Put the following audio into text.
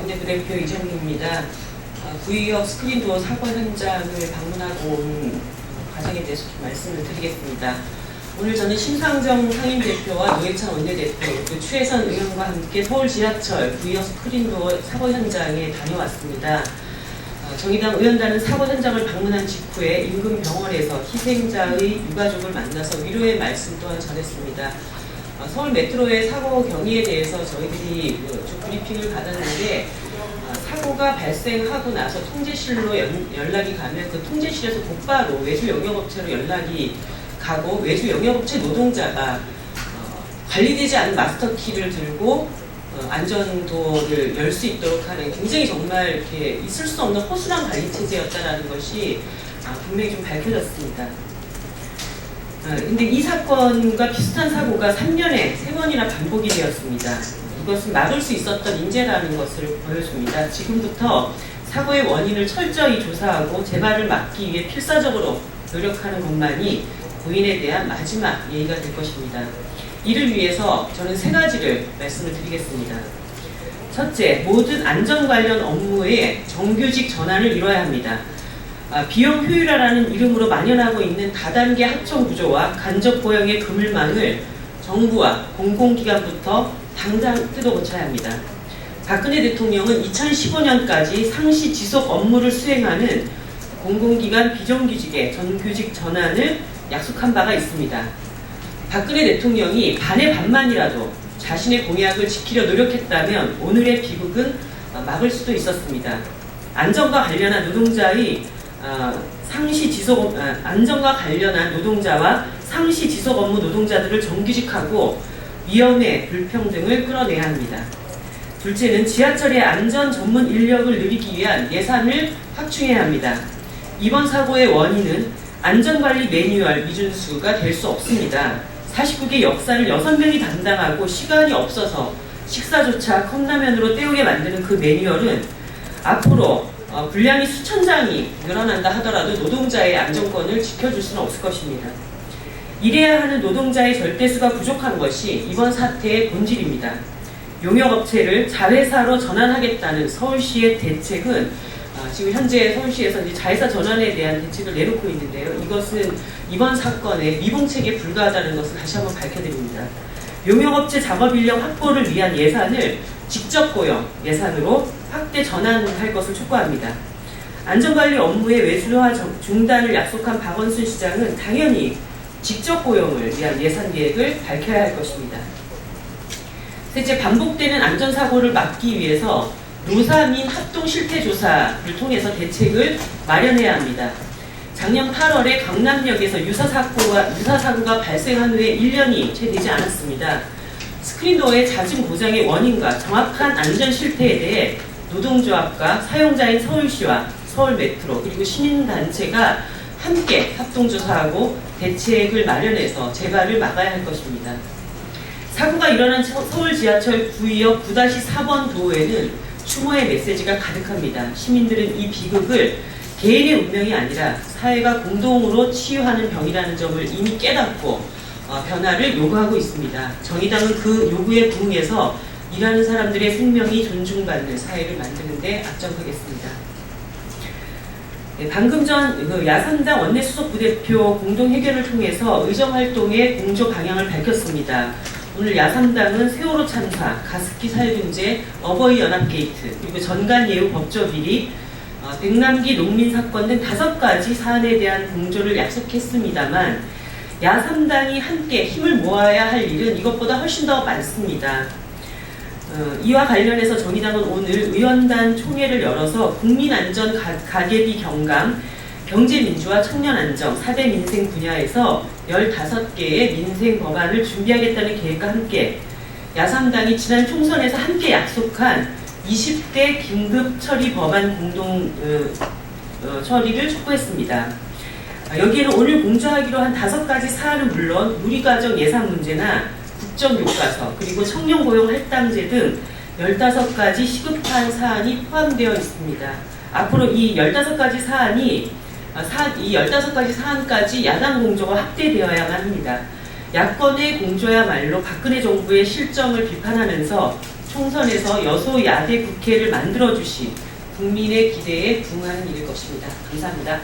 원내부대표 이정희입니다. 구의역 스크린도어 사고 현장을 방문하고 온 과정에 대해서 좀 말씀을 드리겠습니다. 오늘 저는 심상정 상임대표와 노회찬 원내대표, 추혜선 의원과 함께 서울 지하철 구의역 스크린도어 사고 현장에 다녀왔습니다. 정의당 의원단은 사고 현장을 방문한 직후에 인근 병원에서 희생자의 유가족을 만나서 위로의 말씀 또한 전했습니다. 서울 메트로의 사고 경위에 대해서 저희들이 브리핑을 받았는데 사고가 발생하고 나서 통제실로 연락이 가면 그 통제실에서 곧바로 외주 영역업체로 연락이 가고 외주 영역업체 노동자가 관리되지 않은 마스터키를 들고 안전도를 열 수 있도록 하는 굉장히 정말 이렇게 있을 수 없는 허술한 관리 체제였다라는 것이 분명히 좀 밝혀졌습니다. 근데 이 사건과 비슷한 사고가 3년에 3번이나 반복이 되었습니다. 이것은 막을 수 있었던 인재라는 것을 보여줍니다. 지금부터 사고의 원인을 철저히 조사하고 재발을 막기 위해 필사적으로 노력하는 것만이 고인에 대한 마지막 예의가 될 것입니다. 이를 위해서 저는 3가지를 말씀을 드리겠습니다. 첫째, 모든 안전 관련 업무에 정규직 전환을 이뤄야 합니다. 비용 효율화라는 이름으로 만연하고 있는 다단계 합청 구조와 간접 고용의 그물망을 정부와 공공기관부터 당장 뜯어고쳐야 합니다. 박근혜 대통령은 2015년까지 상시 지속 업무를 수행하는 공공기관 비정규직의 정규직 전환을 약속한 바가 있습니다. 박근혜 대통령이 반의 반만이라도 자신의 공약을 지키려 노력했다면 오늘의 비극은 막을 수도 있었습니다. 안전과 관련한 노동자의 안전과 관련한 노동자와 상시 지속 업무 노동자들을 정규직하고 위험의 불평등을 끌어내야 합니다. 둘째는 지하철의 안전 전문 인력을 늘리기 위한 예산을 확충해야 합니다. 이번 사고의 원인은 안전관리 매뉴얼 미준수가 될 수 없습니다. 49개 역사를 6명이 담당하고 시간이 없어서 식사조차 컵라면으로 때우게 만드는 그 매뉴얼은 앞으로 분량이 수천 장이 늘어난다 하더라도 노동자의 안전권을 지켜줄 수는 없을 것입니다. 일해야 하는 노동자의 절대수가 부족한 것이 이번 사태의 본질입니다. 용역업체를 자회사로 전환하겠다는 서울시의 대책은 지금 현재 서울시에서 이제 자회사 전환에 대한 대책을 내놓고 있는데요. 이것은 이번 사건의 미봉책에 불과하다는 것을 다시 한번 밝혀드립니다. 용역업체 작업인력 확보를 위한 예산을 직접 고용 예산으로 확대 전환할 것을 촉구합니다. 안전관리 업무의 외주화 중단을 약속한 박원순 시장은 당연히 직접 고용을 위한 예산 계획을 밝혀야 할 것입니다. 셋째, 반복되는 안전사고를 막기 위해서 노사민 합동실태조사를 통해서 대책을 마련해야 합니다. 작년 8월에 강남역에서 유사사고가 발생한 후에 1년이 채 되지 않았습니다. 스크린도어의 잦은 고장의 원인과 정확한 안전 실태에 대해 노동조합과 사용자인 서울시와 서울메트로 그리고 시민단체가 함께 합동조사하고 대책을 마련해서 재발을 막아야 할 것입니다. 사고가 일어난 서울 지하철 구의역 9-4번 도로에는 추모의 메시지가 가득합니다. 시민들은 이 비극을 개인의 운명이 아니라 사회가 공동으로 치유하는 병이라는 점을 이미 깨닫고 변화를 요구하고 있습니다. 정의당은 그 요구에 부응해서 일하는 사람들의 생명이 존중받는 사회를 만드는 데 앞장서겠습니다. 방금 전 야삼당 원내수석 부대표 공동회견을 통해서 의정활동의 공조 방향을 밝혔습니다. 오늘 야삼당은 세월호 참사, 가습기 살균제, 어버이 연합게이트, 그리고 전간예우 법조비리, 백남기 농민사건 등 5가지 사안에 대한 공조를 약속했습니다만 야삼당이 함께 힘을 모아야 할 일은 이것보다 훨씬 더 많습니다. 이와 관련해서 정의당은 오늘 의원단 총회를 열어서 국민안전 가계비 경감, 경제민주화 청년안정, 4대 민생 분야에서 15개의 민생 법안을 준비하겠다는 계획과 함께 야삼당이 지난 총선에서 함께 약속한 20대 긴급 처리 법안 공동 처리를 촉구했습니다. 여기에는 오늘 공조하기로 한 5가지 사안은 물론 누리과정 예산 문제나 국정교과서 그리고 청년고용 할당제 등 15가지 시급한 사안이 포함되어 있습니다. 앞으로 이 15가지 사안까지 야당 공조가 확대되어야만 합니다. 야권의 공조야말로 박근혜 정부의 실정을 비판하면서 총선에서 여소야대 국회를 만들어주신 국민의 기대에 부응하는 일일 것입니다. 감사합니다.